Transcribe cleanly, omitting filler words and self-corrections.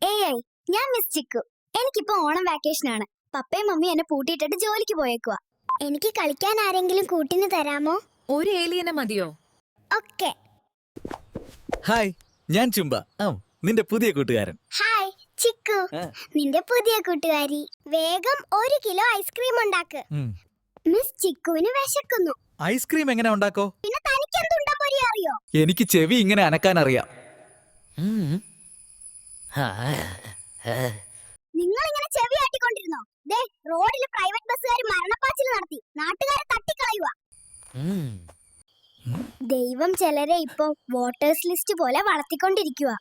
ഏയ് ഞാൻ മിസ് ചിക്കു. എനിക്കിപ്പോ ഓണം വാക്കേഷൻ ആണ്. പപ്പയും മമ്മിയും എന്നെ പൂട്ടിയിട്ടിട്ട് ജോലിക്ക് പോയേക്കുവാ. എനിക്ക് കളിക്കാൻ ആരെങ്കിലും കൂട്ടിന് തരാമോ? ഒരു ഏലിയനെ മതിയോ? ഓക്കേ. ഹായ്, ഞാൻ ചുംബ. നിന്റെ പുതിയ കൂട്ടുകാരൻ. ഹായ് ചിക്കു, നിന്റെ പുതിയ കൂട്ടുകാരി. വേഗം 1 കിലോ ഐസ്ക്രീം ഉണ്ടാക്ക്. മിസ് ചിക്കുവിന് വിശക്കുന്നു. ഐസ്ക്രീം എങ്ങനെ ഉണ്ടാക്കോ? പിന്നെ തനിക്ക് എന്തുണ്ടാ പൊരി അറിയോ? എനിക്ക് ചെവി ഇങ്ങനെ അനക്കാൻ അറിയാം. നിങ്ങൾ ഇങ്ങനെ ചെവി ആട്ടിക്കൊണ്ടിരുന്നോ? ദേ റോഡിൽ പ്രൈവറ്റ് ബസ്സുകാർ മരണപ്പാച്ചിൽ നടത്തി നാട്ടുകാരെ തട്ടിക്കളയുക. ദൈവം ചിലരെ ഇപ്പോ വോട്ടേഴ്സ് ലിസ്റ്റ് പോലെ വളർത്തിക്കൊണ്ടിരിക്കുക.